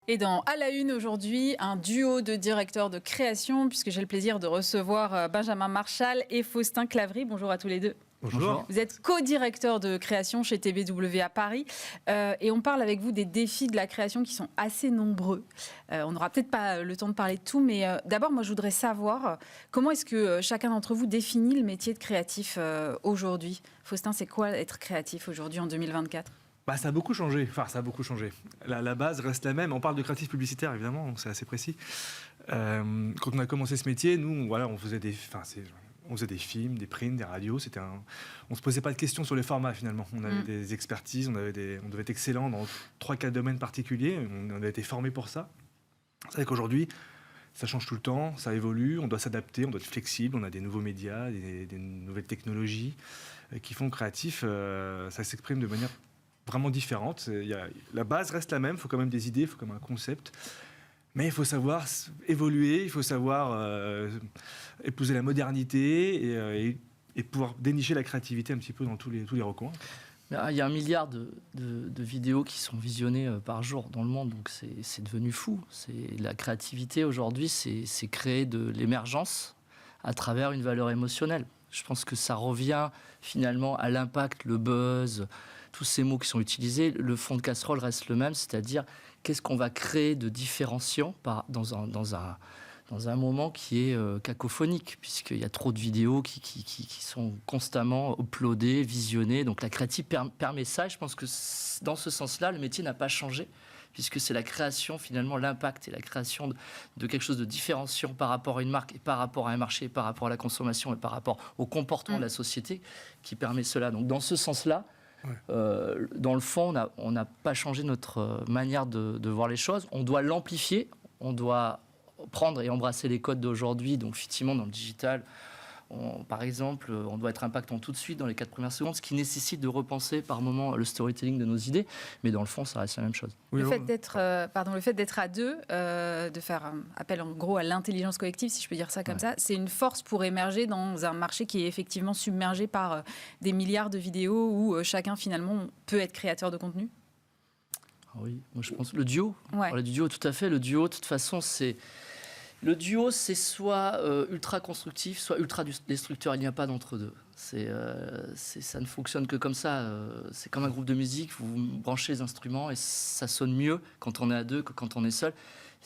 Et dans À la Une aujourd'hui, un duo de directeurs de création, puisque j'ai le plaisir de recevoir Benjamin Marchal et Faustin Claverie. Bonjour à tous les deux. Bonjour. Vous êtes co-directeur de création chez TBW à Paris et on parle avec vous des défis de la création qui sont assez nombreux. On n'aura peut-être pas le temps de parler de tout, mais d'abord, moi, je voudrais savoir comment est-ce que chacun d'entre vous définit le métier de créatif aujourd'hui. Faustin, c'est quoi être créatif aujourd'hui en 2024 ? Ça a beaucoup changé. La base reste la même. On parle de créatif publicitaire, évidemment, c'est assez précis. Quand on a commencé ce métier, nous, voilà, on faisait des films, des prints, des radios. On ne se posait pas de questions sur les formats, finalement. On avait des expertises, on devait être excellent dans 3-4 domaines particuliers. On avait été formés pour ça. C'est vrai qu'aujourd'hui, ça change tout le temps, ça évolue, on doit s'adapter, on doit être flexible. On a des nouveaux médias, des nouvelles technologies qui font créatif. Ça s'exprime de manière vraiment différente. La base reste la même, il faut quand même des idées, il faut quand même un concept. Mais il faut savoir évoluer, il faut savoir épouser la modernité et pouvoir dénicher la créativité un petit peu dans tous les recoins. Il y a 1 milliard de vidéos qui sont visionnées par jour dans le monde, donc c'est devenu fou. La créativité aujourd'hui, c'est créer de l'émergence à travers une valeur émotionnelle. Je pense que ça revient finalement à l'impact, le buzz, tous ces mots qui sont utilisés. Le fond de casserole reste le même, c'est-à-dire qu'est-ce qu'on va créer de différenciant dans un moment qui est cacophonique, puisqu'il y a trop de vidéos qui sont constamment uploadées, visionnées. Donc la créativité permet ça, et je pense que dans ce sens-là, le métier n'a pas changé, puisque c'est la création, finalement, l'impact et la création de quelque chose de différenciant par rapport à une marque, et par rapport à un marché, et par rapport à la consommation, et par rapport au comportement de la société, qui permet cela. Donc dans ce sens-là, dans le fond, on n'a pas changé notre manière de voir les choses. On doit l'amplifier, on doit prendre et embrasser les codes d'aujourd'hui. Donc effectivement, dans le digital, par exemple, on doit être impactant tout de suite dans les 4 premières secondes, ce qui nécessite de repenser par moment le storytelling de nos idées. Mais dans le fond, ça reste la même chose. Le fait d'être à deux, de faire appel en gros à l'intelligence collective, si je peux dire ça comme ça, c'est une force pour émerger dans un marché qui est effectivement submergé par des milliards de vidéos où chacun finalement peut être créateur de contenu. Oui, moi je pense le duo. Ouais. Du duo, tout à fait. Le duo, de toute façon, c'est soit ultra constructif, soit ultra destructeur. Il n'y a pas d'entre-deux. Ça ne fonctionne que comme ça. C'est comme un groupe de musique. Vous branchez les instruments et ça sonne mieux quand on est à deux que quand on est seul.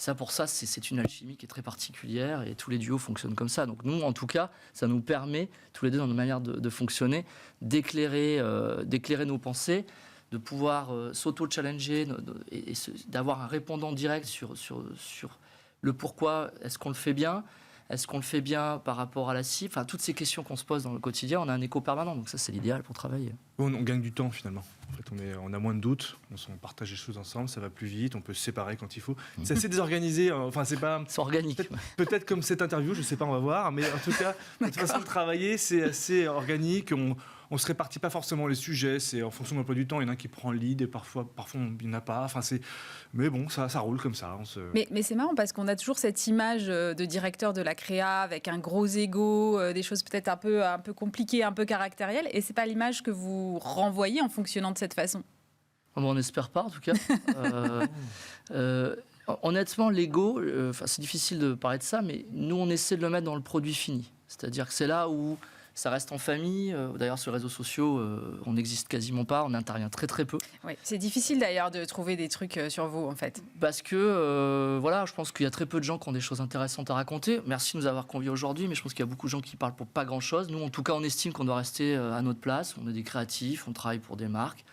Et pour ça, c'est une alchimie qui est très particulière et tous les duos fonctionnent comme ça. Donc nous, en tout cas, ça nous permet, tous les deux dans nos manières de fonctionner, d'éclairer nos pensées, de pouvoir s'auto-challenger et d'avoir un répondant direct sur le pourquoi. Est-ce qu'on le fait bien ? Est-ce qu'on le fait bien par rapport à la cible ? Toutes ces questions qu'on se pose dans le quotidien, on a un écho permanent. Donc ça, c'est l'idéal pour travailler. On gagne du temps, finalement. En fait, on a moins de doutes. On partage les choses ensemble, ça va plus vite. On peut se séparer quand il faut. C'est assez désorganisé. C'est organique. Peut-être comme cette interview, je ne sais pas, on va voir. Mais en tout cas, notre façon de travailler, c'est assez organique. On ne se répartit pas forcément les sujets. C'est en fonction de l'emploi du temps. Il y en a un qui prend le lead et parfois il n'y en a pas. Mais bon, ça roule comme ça. Mais c'est marrant parce qu'on a toujours cette image de directeur de la créa avec un gros ego, des choses peut-être un peu compliquées, un peu caractérielles. Et ce n'est pas l'image que vous renvoyez en fonctionnant de cette façon. On n'espère pas, en tout cas. Honnêtement, l'ego, c'est difficile de parler de ça, mais nous, on essaie de le mettre dans le produit fini. C'est-à-dire que c'est là où ça reste en famille. D'ailleurs, sur les réseaux sociaux, on n'existe quasiment pas. On intervient très, très peu. Oui, c'est difficile d'ailleurs de trouver des trucs sur vous, en fait. Parce que, je pense qu'il y a très peu de gens qui ont des choses intéressantes à raconter. Merci de nous avoir conviés aujourd'hui, mais je pense qu'il y a beaucoup de gens qui parlent pour pas grand-chose. Nous, en tout cas, on estime qu'on doit rester à notre place. On est des créatifs, on travaille pour des marques.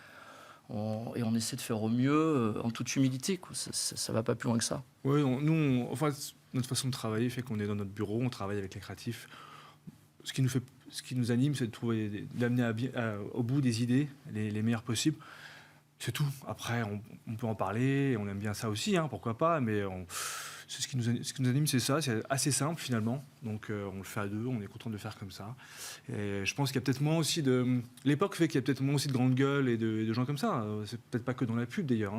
Et on essaie de faire au mieux, en toute humilité. Ça va pas plus loin que ça. Oui, notre façon de travailler fait qu'on est dans notre bureau, on travaille avec les créatifs. Ce qui nous anime, c'est d'amener au bout des idées les meilleures possibles. C'est tout. Après, on peut en parler, on aime bien ça aussi, pourquoi pas, mais ce qui nous anime, c'est ça, c'est assez simple finalement. Donc on le fait à deux, on est content de le faire comme ça. Et je pense qu'il y a peut-être moins aussi l'époque fait qu'il y a peut-être moins aussi de grandes gueules et de gens comme ça. C'est peut-être pas que dans la pub d'ailleurs.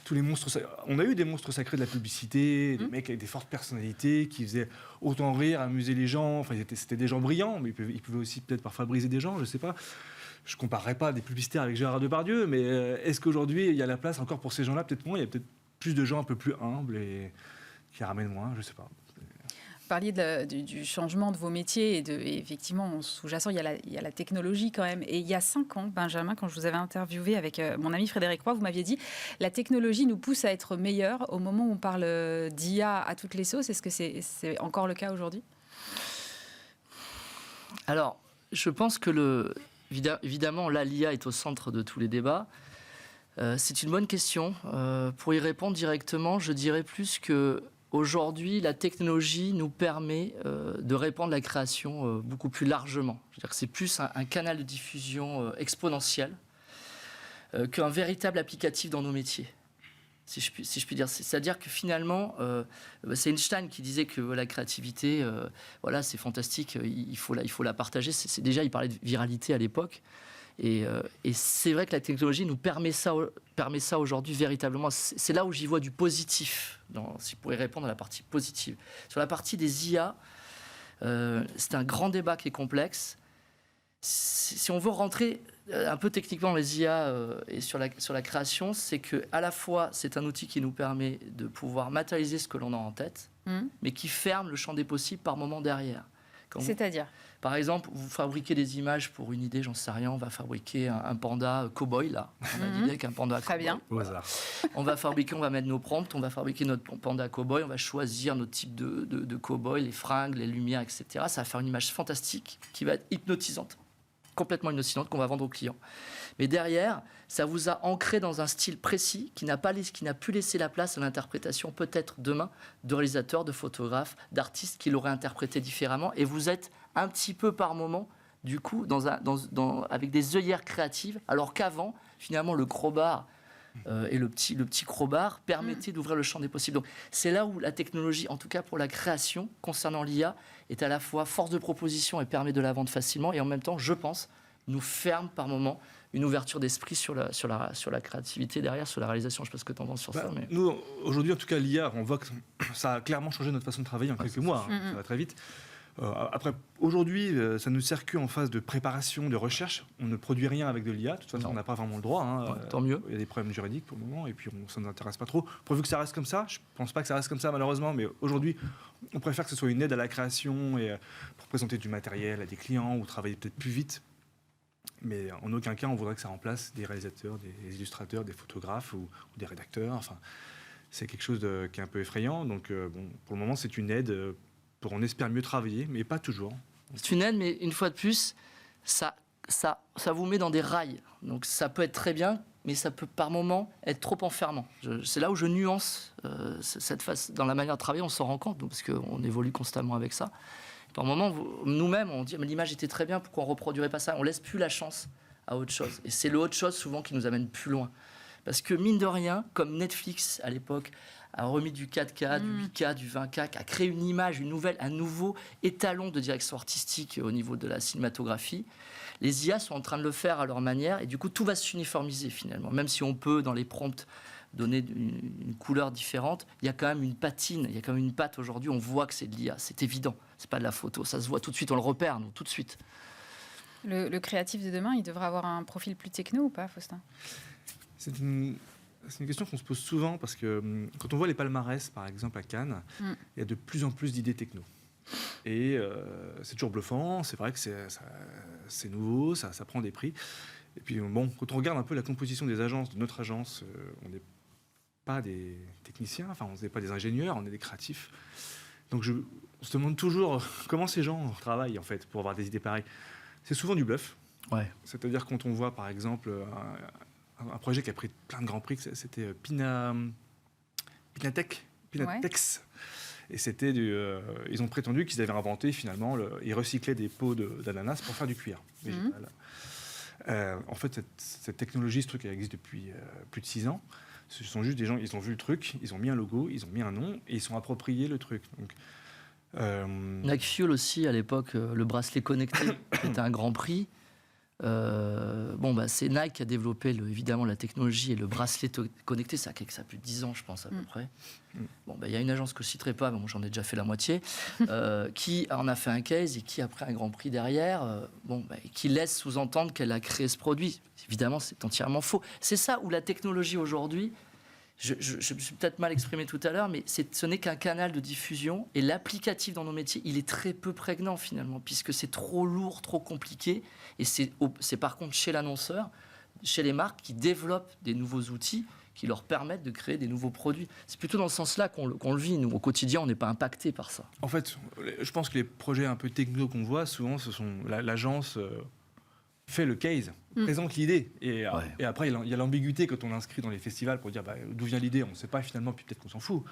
Tous les monstres, on a eu des monstres sacrés de la publicité, des mecs avec des fortes personnalités qui faisaient autant rire, amuser les gens. C'était des gens brillants, mais ils pouvaient aussi peut-être parfois briser des gens, je sais pas. Je comparerai pas des publicitaires avec Gérard Depardieu, mais est-ce qu'aujourd'hui il y a la place encore pour ces gens-là ? Peut-être moins. Il y a peut-être plus de gens un peu plus humbles et qui ramènent moins, je sais pas. Vous parliez du changement de vos métiers et effectivement, en sous-jacent, il y a la technologie quand même. Et il y a 5 ans, Benjamin, quand je vous avais interviewé avec mon ami Frédéric Roy, vous m'aviez dit la technologie nous pousse à être meilleurs. Au moment où on parle d'IA à toutes les sauces, est-ce que c'est encore le cas aujourd'hui ? Alors, je pense que évidemment, là, l'IA est au centre de tous les débats. C'est une bonne question. Pour y répondre directement, je dirais plus que aujourd'hui, la technologie nous permet de répandre la création beaucoup plus largement. C'est-à-dire que c'est plus un canal de diffusion exponentiel qu'un véritable applicatif dans nos métiers, si je puis dire. C'est-à-dire que finalement, c'est Einstein qui disait que la créativité, voilà, c'est fantastique, il faut la partager. Déjà, il parlait de viralité à l'époque. Et c'est vrai que la technologie nous permet ça aujourd'hui véritablement. C'est là où j'y vois du positif, si vous pourrez répondre à la partie positive. Sur la partie des IA, c'est un grand débat qui est complexe. Si on veut rentrer un peu techniquement dans les IA et sur la création, c'est qu'à la fois, c'est un outil qui nous permet de pouvoir matérialiser ce que l'on a en tête, mais qui ferme le champ des possibles par moment derrière. C'est-à-dire ? Par exemple, vous fabriquez des images pour une idée, j'en sais rien, on va fabriquer un panda cow-boy, là. On a l'idée avec un panda Très cow-boy. bien. Au hasard. On va mettre nos prompts, on va fabriquer notre panda cow-boy, on va choisir notre type de cow-boy, les fringues, les lumières, etc. Ça va faire une image fantastique qui va être hypnotisante, complètement hypnotisante, qu'on va vendre aux clients. Mais derrière, ça vous a ancré dans un style précis qui n'a pu laisser la place à l'interprétation, peut-être demain, de réalisateurs, de photographes, d'artistes qui l'auraient interprété différemment. Et vous êtes un petit peu par moment, du coup, avec des œillères créatives, alors qu'avant, finalement, le crowbar et le petit crowbar permettaient d'ouvrir le champ des possibles. Donc, c'est là où la technologie, en tout cas pour la création, concernant l'IA, est à la fois force de proposition et permet de la vendre facilement, et en même temps, je pense, nous ferme par moment une ouverture d'esprit sur la créativité derrière, sur la réalisation. Je ne sais pas ce que tu en penses sur ça. Mais... Nous, aujourd'hui, en tout cas, l'IA, on voit que ça a clairement changé notre façon de travailler en quelques mois. Ça va très vite. Après, aujourd'hui, ça ne sert qu'en phase de préparation, de recherche. On ne produit rien avec de l'IA. De toute façon, on n'a pas vraiment le droit. Tant mieux. Il y a des problèmes juridiques pour le moment, et puis ça ne nous intéresse pas trop. Pourvu que ça reste comme ça, je ne pense pas que ça reste comme ça, malheureusement, mais aujourd'hui, on préfère que ce soit une aide à la création et pour présenter du matériel à des clients ou travailler peut-être plus vite. Mais en aucun cas, on voudrait que ça remplace des réalisateurs, des illustrateurs, des photographes ou des rédacteurs. Enfin, c'est quelque chose qui est un peu effrayant. Donc, pour le moment, c'est une aide pour, on espère, mieux travailler, mais pas toujours. C'est une aide, mais une fois de plus, ça vous met dans des rails. Donc, ça peut être très bien, mais ça peut par moments être trop enfermant. C'est là où je nuance cette phase. Dans la manière de travailler, on s'en rend compte, parce qu'on évolue constamment avec ça. Par moments, nous-mêmes, on dit mais l'image était très bien, pourquoi on ne reproduirait pas ça ? On ne laisse plus la chance à autre chose. Et c'est le autre chose souvent qui nous amène plus loin. Parce que mine de rien, comme Netflix à l'époque a remis du 4K, du 8K, du 20K, a créé une image, un nouveau étalon de direction artistique au niveau de la cinématographie, les IA sont en train de le faire à leur manière et du coup tout va s'uniformiser finalement. Même si on peut dans les prompts donner une couleur différente, il y a quand même une patine, il y a quand même une patte aujourd'hui, on voit que c'est de l'IA, c'est évident, c'est pas de la photo, ça se voit tout de suite, on le repère, nous, tout de suite. Le créatif de demain, il devrait avoir un profil plus techno ou pas, Faustin ? C'est une question qu'on se pose souvent parce que quand on voit les palmarès, par exemple à Cannes, il y a de plus en plus d'idées techno. Et c'est toujours bluffant, c'est vrai que c'est nouveau, ça prend des prix. Et puis bon, quand on regarde un peu la composition des agences, de notre agence, on n'est pas des techniciens, enfin on n'est pas des ingénieurs, on est des créatifs. Donc on se demande toujours comment ces gens travaillent en fait pour avoir des idées pareilles. C'est souvent du bluff. Ouais. C'est-à-dire quand on voit par exemple un projet qui a pris plein de grands prix, c'était Pinatex. Et c'était ils ont prétendu qu'ils avaient inventé finalement, ils recyclaient des peaux d'ananas pour faire du cuir végétal. En fait, cette technologie, ce truc, elle existe depuis plus de 6 ans. Ce sont juste des gens, ils ont vu le truc, ils ont mis un logo, ils ont mis un nom et ils sont appropriés le truc. Donc, Nike aussi, à l'époque, le bracelet connecté était un grand prix. C'est Nike qui a développé évidemment la technologie et le bracelet connecté, ça a plus de 10 ans je pense à peu près. Il y a une agence que je ne citerai pas, mais j'en ai déjà fait la moitié, qui en a fait un case et qui a pris un grand prix derrière, qui laisse sous-entendre qu'elle a créé ce produit. Évidemment c'est entièrement faux. C'est ça où la technologie aujourd'hui, je me suis peut-être mal exprimé tout à l'heure, mais ce n'est qu'un canal de diffusion et l'applicatif dans nos métiers, il est très peu prégnant finalement, puisque c'est trop lourd, trop compliqué. Et c'est par contre chez l'annonceur, chez les marques qui développent des nouveaux outils qui leur permettent de créer des nouveaux produits. C'est plutôt dans ce sens-là qu'on le vit. Nous, au quotidien, on n'est pas impacté par ça. En fait, je pense que les projets un peu techno qu'on voit, souvent, ce sont l'agence fait le case, présente l'idée. Et après, il y a l'ambiguïté quand on l'inscrit dans les festivals pour dire d'où vient l'idée. On ne sait pas finalement, puis peut-être qu'on s'en fout.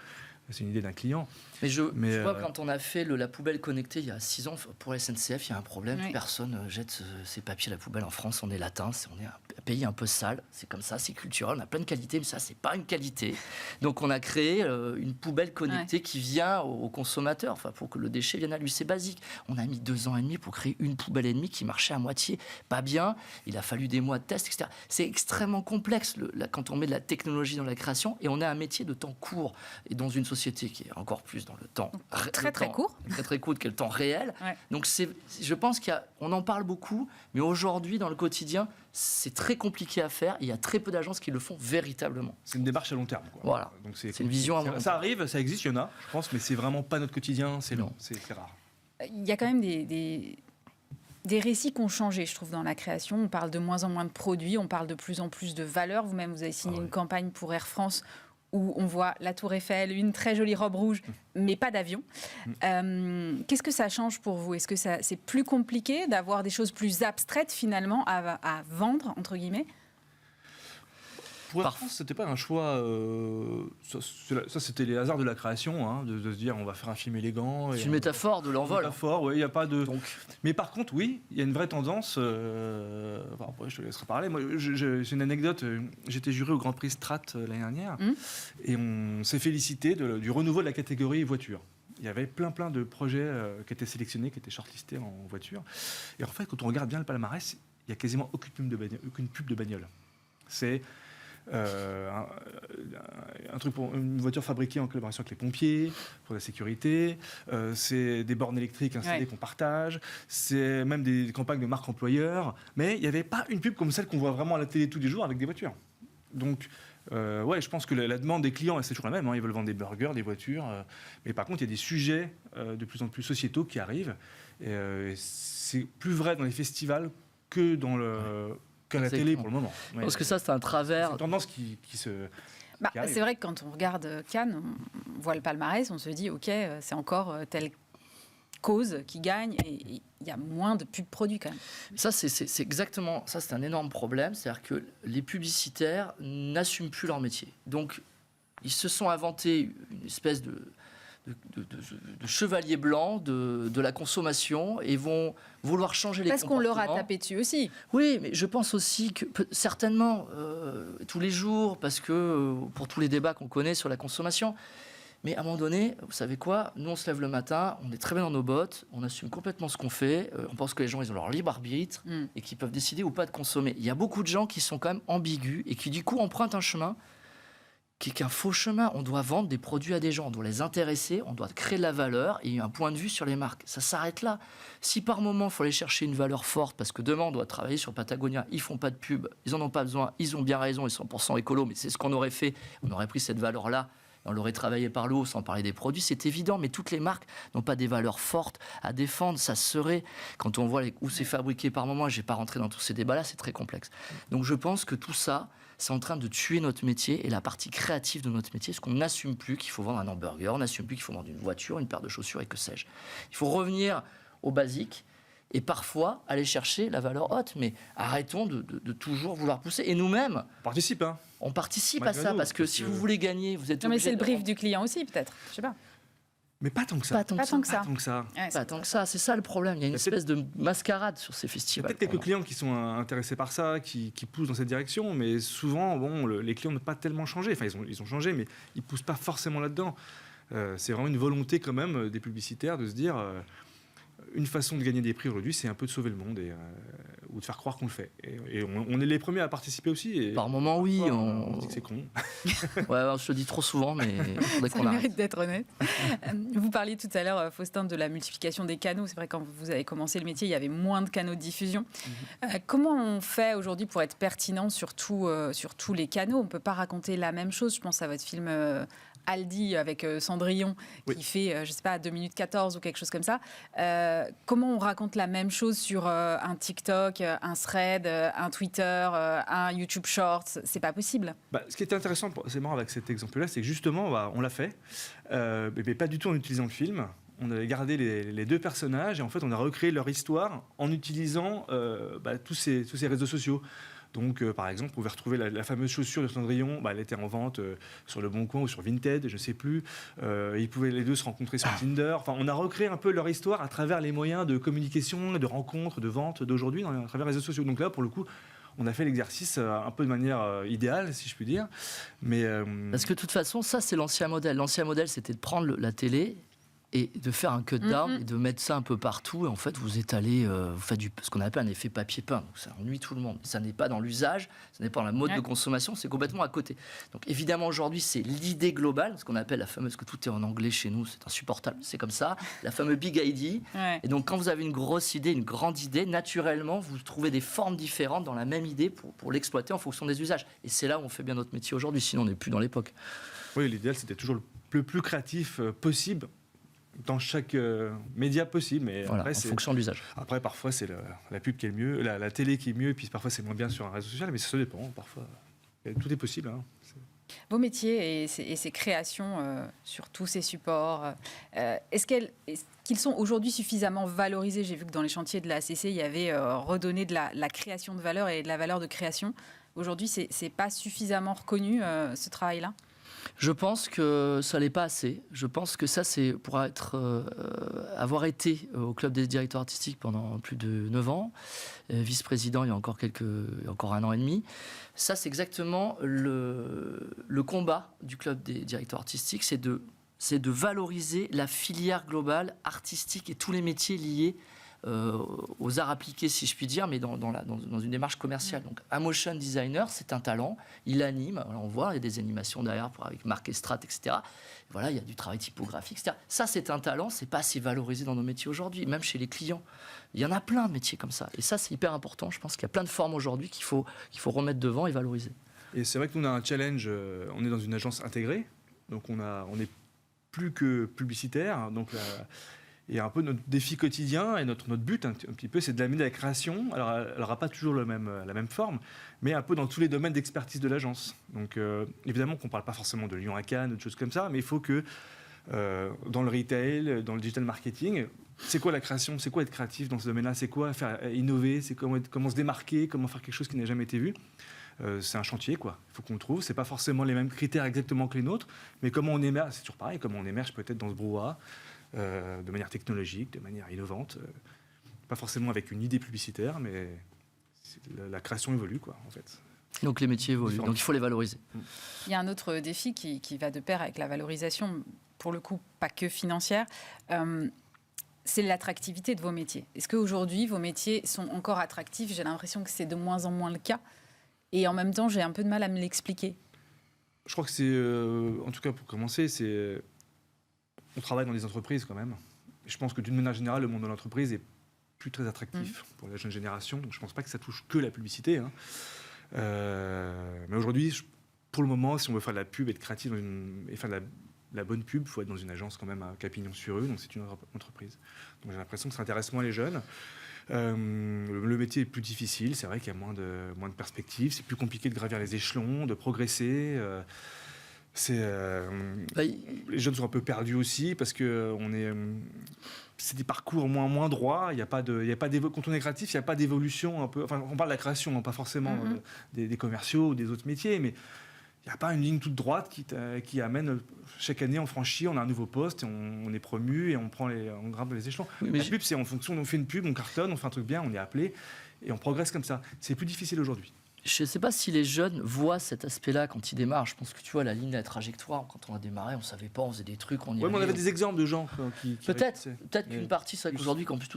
C'est une idée d'un client. Mais je vois, quand on a fait la poubelle connectée il y a 6 ans, pour la SNCF, il y a un problème. Oui. Personne jette ses papiers à la poubelle en France. On est latin, on est un pays un peu sale. C'est comme ça, c'est culturel. On a plein de qualités, mais ça, c'est pas une qualité. Donc, on a créé une poubelle connectée qui vient au consommateur, pour que le déchet vienne à lui. C'est basique. On a mis 2 ans et demi pour créer une poubelle et demie qui marchait à moitié, pas bien. Il a fallu des mois de tests, etc. C'est extrêmement complexe quand on met de la technologie dans la création, et on a un métier de temps court. Et dans une société qui est encore plus dans le temps très court, qui est le temps réel. Ouais. Donc je pense qu'on en parle beaucoup, mais aujourd'hui dans le quotidien, c'est très compliqué à faire. Il y a très peu d'agences qui le font véritablement. C'est une démarche à long terme, quoi. Voilà. Donc c'est une vision à long terme. Ça arrive, ça existe, il y en a, je pense, mais c'est vraiment pas notre quotidien. C'est long, c'est rare. Il y a quand même des récits qui ont changé, je trouve, dans la création. On parle de moins en moins de produits, on parle de plus en plus de valeurs. Vous-même, vous avez signé une campagne pour Air France où on voit la Tour Eiffel, une très jolie robe rouge, mais pas d'avion. Qu'est-ce que ça change pour vous ? Est-ce que c'est plus compliqué d'avoir des choses plus abstraites, finalement, à vendre, entre guillemets ? Pour Air France, c'était pas un choix. Ça, c'était les hasards de la création, de se dire on va faire un film élégant. C'est une métaphore de l'envol. Oui, il n'y a pas de. Donc. Mais par contre, oui, il y a une vraie tendance. Après, je te laisserai parler. Moi, c'est une anecdote. J'étais juré au Grand Prix Strat l'année dernière, et on s'est félicité du renouveau de la catégorie voiture. Il y avait plein de projets qui étaient sélectionnés, qui étaient shortlistés en voiture. Et en fait, quand on regarde bien le palmarès, il n'y a quasiment aucune pub de bagnole. C'est un truc pour une voiture fabriquée en collaboration avec les pompiers, pour la sécurité, c'est des bornes électriques installées qu'on partage, c'est même des campagnes de marque employeur, mais il n'y avait pas une pub comme celle qu'on voit vraiment à la télé tous les jours avec des voitures. Donc, je pense que la demande des clients, c'est toujours la même, ils veulent vendre des burgers, des voitures, mais par contre, il y a des sujets de plus en plus sociétaux qui arrivent, et c'est plus vrai dans les festivals que dans qu'à la télé pour le moment. Parce que ça, c'est un travers. C'est une tendance qui se... c'est vrai que quand on regarde Cannes, on voit le palmarès, on se dit, OK, c'est encore telle cause qui gagne, et il y a moins de pubs produits quand même. Ça, c'est exactement... Ça, c'est un énorme problème. C'est-à-dire que les publicitaires n'assument plus leur métier. Donc, ils se sont inventés une espèce de chevalier blanc de la consommation et vont vouloir changer les comportements. Parce qu'on leur a tapé dessus aussi. Oui, mais je pense aussi que certainement tous les jours, parce que pour tous les débats qu'on connaît sur la consommation, mais à un moment donné, vous savez quoi, nous on se lève le matin, on est très bien dans nos bottes, on assume complètement ce qu'on fait, on pense que les gens ils ont leur libre arbitre et qu'ils peuvent décider ou pas de consommer. Il y a beaucoup de gens qui sont quand même ambigus et qui du coup empruntent un chemin qui est qu'un faux chemin. On doit vendre des produits à des gens, on doit les intéresser, on doit créer de la valeur et un point de vue sur les marques. Ça s'arrête là. Si par moment, il faut aller chercher une valeur forte, parce que demain, on doit travailler sur Patagonia, ils ne font pas de pub, ils n'en ont pas besoin, ils ont bien raison, ils sont 100% écolo, mais c'est ce qu'on aurait fait. On aurait pris cette valeur-là, on l'aurait travaillé par le haut, sans parler des produits, c'est évident, mais toutes les marques n'ont pas des valeurs fortes à défendre. Ça serait, quand on voit où c'est fabriqué par moment, je ne vais pas rentrer dans tous ces débats-là, c'est très complexe. Donc je pense que tout ça, c'est en train de tuer notre métier et la partie créative de notre métier, parce qu'on n'assume plus qu'il faut vendre un hamburger, on n'assume plus qu'il faut vendre une voiture, une paire de chaussures et que sais-je. Il faut revenir au basique et parfois aller chercher la valeur haute, mais arrêtons de toujours vouloir pousser. Et nous-mêmes, on participe à ça, parce que si vous voulez gagner, vous êtes obligé... Non, mais c'est le brief du client aussi, peut-être, je sais pas. Mais pas tant que ça. Pas tant que ça. Pas tant que ça, c'est ça le problème. Il y a une espèce de mascarade sur ces festivals. Il y a peut-être quelques clients qui sont intéressés par ça, qui poussent dans cette direction, mais souvent, les clients n'ont pas tellement changé. Enfin, ils ont changé, mais ils ne poussent pas forcément là-dedans. C'est vraiment une volonté quand même des publicitaires de se dire... une façon de gagner des prix aujourd'hui, c'est un peu de sauver le monde ou de faire croire qu'on le fait. Et on est les premiers à participer aussi. Et Par moment, oui. on dit que c'est con. Ouais, je le dis trop souvent, mais il faudrait Ça qu'on arrête. mérite d'être honnête. Vous parliez tout à l'heure, Faustin, de la multiplication des canaux. C'est vrai, quand vous avez commencé le métier, il y avait moins de canaux de diffusion. Comment on fait aujourd'hui pour être pertinent sur tous les canaux? On ne peut pas raconter la même chose. Je pense à votre film Aldi avec Cendrillon, qui fait, je ne sais pas, 2 minutes 14 ou quelque chose comme ça. Comment on raconte la même chose sur un TikTok, un Thread, un Twitter, un YouTube Shorts? C'est pas possible. Ce qui était intéressant, c'est marrant avec cet exemple-là, c'est que justement, on l'a fait, mais pas du tout en utilisant le film. On avait gardé les deux personnages et en fait, on a recréé leur histoire en utilisant tous ces réseaux sociaux. Donc, par exemple, on pouvait retrouver la fameuse chaussure de Cendrillon. Elle était en vente sur Le Bon Coin ou sur Vinted, je ne sais plus. Ils pouvaient les deux se rencontrer sur Tinder. Enfin, on a recréé un peu leur histoire à travers les moyens de communication, de rencontres, de vente d'aujourd'hui, à travers les réseaux sociaux. Donc là, pour le coup, on a fait l'exercice un peu de manière idéale, si je puis dire. Mais, Parce que de toute façon, ça, c'est l'ancien modèle. L'ancien modèle, c'était de prendre la télé et de faire un cut down et de mettre ça un peu partout. Et en fait, vous étalez, vous faites ce qu'on appelle un effet papier peint. Donc ça ennuie tout le monde. Ça n'est pas dans l'usage, ça n'est pas dans la mode de consommation, c'est complètement à côté. Donc évidemment, aujourd'hui, c'est l'idée globale, ce qu'on appelle la fameuse, que tout est en anglais chez nous, c'est insupportable, c'est comme ça, la fameuse big idea. Et donc quand vous avez une grosse idée, une grande idée, naturellement, vous trouvez des formes différentes dans la même idée pour l'exploiter en fonction des usages. Et c'est là où on fait bien notre métier aujourd'hui, sinon on n'est plus dans l'époque. Oui, l'idéal, c'était toujours le plus créatif possible dans chaque média possible. Mais voilà, après, en fonction de l'usage. Après, parfois, c'est la pub qui est le mieux, la télé qui est mieux, et puis parfois, c'est moins bien sur un réseau social, mais ça dépend. Parfois, tout est possible. Hein. Vos métiers et ces créations sur tous ces supports, est-ce qu'ils sont aujourd'hui suffisamment valorisés? J'ai vu que dans les chantiers de la ACC, il y avait redonné de la création de valeur et de la valeur de création. Aujourd'hui, ce n'est pas suffisamment reconnu, ce travail-là? Je pense que ça l'est pas assez. Je pense que ça, c'est pour avoir été au club des directeurs artistiques pendant plus de 9 ans, vice-président il y a encore 1 an et demi. Ça, c'est exactement le combat du club des directeurs artistiques, c'est de valoriser la filière globale artistique et tous les métiers liés aux arts appliqués, si je puis dire, mais dans une démarche commerciale. Donc, un motion designer, c'est un talent, il anime. Alors, on voit, il y a des animations derrière avec Marc Estrat, etc. Voilà, il y a du travail typographique, etc. Ça, c'est un talent, c'est pas assez valorisé dans nos métiers aujourd'hui, même chez les clients. Il y en a plein de métiers comme ça. Et ça, c'est hyper important. Je pense qu'il y a plein de formes aujourd'hui qu'il faut remettre devant et valoriser. Et c'est vrai que nous, on a un challenge. On est dans une agence intégrée, donc on n'est plus que publicitaire. Donc et un peu notre défi quotidien et notre but, un petit peu, c'est de l'amener à la création. Alors, elle n'aura pas toujours la même forme, mais un peu dans tous les domaines d'expertise de l'agence. Donc, évidemment qu'on ne parle pas forcément de Lyon à Cannes, ou de choses comme ça, mais il faut que dans le retail, dans le digital marketing, c'est quoi la création? C'est quoi être créatif dans ce domaine-là? C'est quoi faire innover? C'est comment se démarquer? Comment faire quelque chose qui n'a jamais été vu? C'est un chantier, quoi. Il faut qu'on le trouve. C'est pas forcément les mêmes critères exactement que les nôtres, mais comment on émerge, c'est toujours pareil, comment on émerge peut-être dans ce brouhaha. De manière technologique, de manière innovante, pas forcément avec une idée publicitaire, mais la création évolue, quoi, en fait. Donc les métiers évoluent, donc il faut les valoriser. Il y a un autre défi qui va de pair avec la valorisation, pour le coup, pas que financière, c'est l'attractivité de vos métiers. Est-ce qu'aujourd'hui, vos métiers sont encore attractifs? J'ai l'impression que c'est de moins en moins le cas, et en même temps, j'ai un peu de mal à me l'expliquer. Je crois que c'est, en tout cas pour commencer, on travaille dans des entreprises quand même. Je pense que d'une manière générale, le monde de l'entreprise est plus très attractif pour la jeune génération. Donc je ne pense pas que ça touche que la publicité. Hein. Mais aujourd'hui, pour le moment, si on veut faire de la pub, être créatif et faire de la bonne pub, il faut être dans une agence quand même à Capignon-sur-Rue. Donc c'est une entreprise. Donc j'ai l'impression que ça intéresse moins les jeunes. Le métier est plus difficile. C'est vrai qu'il y a moins de perspectives. C'est plus compliqué de gravir les échelons, de progresser. Les jeunes sont un peu perdus aussi parce que c'est des parcours moins droits. Quand on est créatif, il n'y a pas d'évolution un peu. Enfin, on parle de la création, non pas forcément des commerciaux ou des autres métiers, mais il n'y a pas une ligne toute droite qui amène chaque année on franchit, on a un nouveau poste, et on est promu et on grimpe les échelons. Oui, la pub, c'est en fonction, on fait une pub, on cartonne, on fait un truc bien, on est appelé et on progresse comme ça. C'est plus difficile aujourd'hui. Je ne sais pas si les jeunes voient cet aspect-là quand ils démarrent. Je pense que tu vois la ligne de la trajectoire. Quand on a démarré, on ne savait pas, on faisait des trucs, on y Ouais, mais on allait. avait des exemples de gens qui Peut-être réussissaient. qu'une partie, c'est vrai qu'aujourd'hui, qu'en plus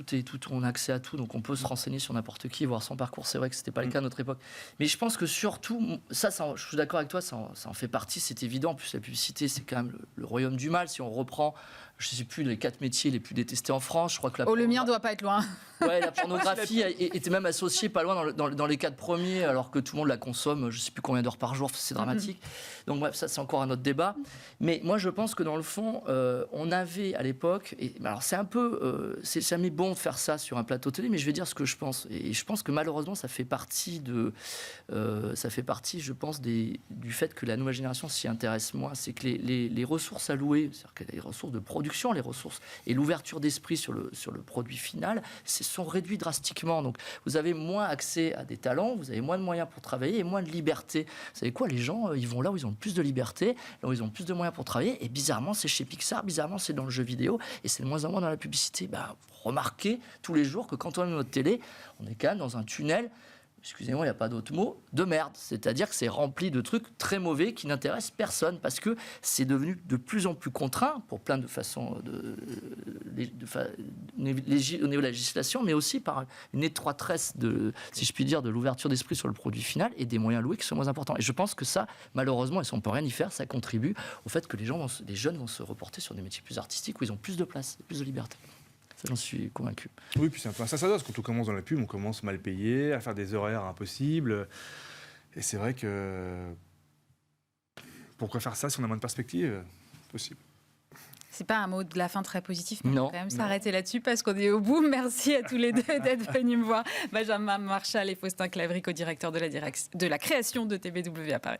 on a accès à tout, donc on peut se renseigner sur n'importe qui, voir son parcours. C'est vrai que c'était pas le cas à notre époque. Mais je pense que surtout, je suis d'accord avec toi, ça en fait partie, c'est évident. En plus, la publicité, c'est quand même le royaume du mal. Si on reprend, je ne sais plus, les 4 métiers les plus détestés en France, je crois que le mien doit pas être loin. Ouais, la pornographie était même associée pas loin dans les 4 premiers, alors que tout le monde la consomme, je ne sais plus combien d'heures par jour, c'est dramatique. Donc bref, ça c'est encore un autre débat. Mais moi je pense que dans le fond, on avait à l'époque, et alors c'est un peu, c'est jamais bon de faire ça sur un plateau télé, mais je vais dire ce que je pense. Et je pense que malheureusement ça fait partie, je pense, du fait que la nouvelle génération s'y intéresse moins. C'est que les ressources allouées, c'est-à-dire que les ressources de production, les ressources et l'ouverture d'esprit sur le produit final, sont réduits drastiquement. Donc, vous avez moins accès à des talents, vous avez moins de moyens pour travailler et moins de liberté. Vous savez quoi, les gens, ils vont là où ils ont le plus de liberté, là où ils ont le plus de moyens pour travailler. Et bizarrement, c'est chez Pixar, bizarrement, c'est dans le jeu vidéo et c'est de moins en moins dans la publicité. Remarquez tous les jours que quand on allume notre télé, on est quand même dans un tunnel. Excusez-moi, il n'y a pas d'autre mot, de merde. C'est-à-dire que c'est rempli de trucs très mauvais qui n'intéressent personne parce que c'est devenu de plus en plus contraint pour plein de façons au niveau de la législation, mais aussi par une étroitesse, si je puis dire, de l'ouverture d'esprit sur le produit final et des moyens loués qui sont moins importants. Et je pense que ça, malheureusement, et si on ne peut rien y faire, ça contribue au fait que les jeunes vont se reporter sur des métiers plus artistiques où ils ont plus de place, plus de liberté. J'en suis convaincu. Oui, puis c'est un peu un sacerdoce. Quand on commence dans la pub, on commence mal payé, à faire des horaires impossibles. Et c'est vrai que... Pourquoi faire ça si on a moins de perspectives ? Possible. C'est pas un mot de la fin très positif, mais Non. on va quand même s'arrêter là-dessus parce qu'on est au bout. Merci à tous les deux d'être venus me voir. Benjamin Marchal et Faustin Clavry, co-directeur de la création de TBW à Paris.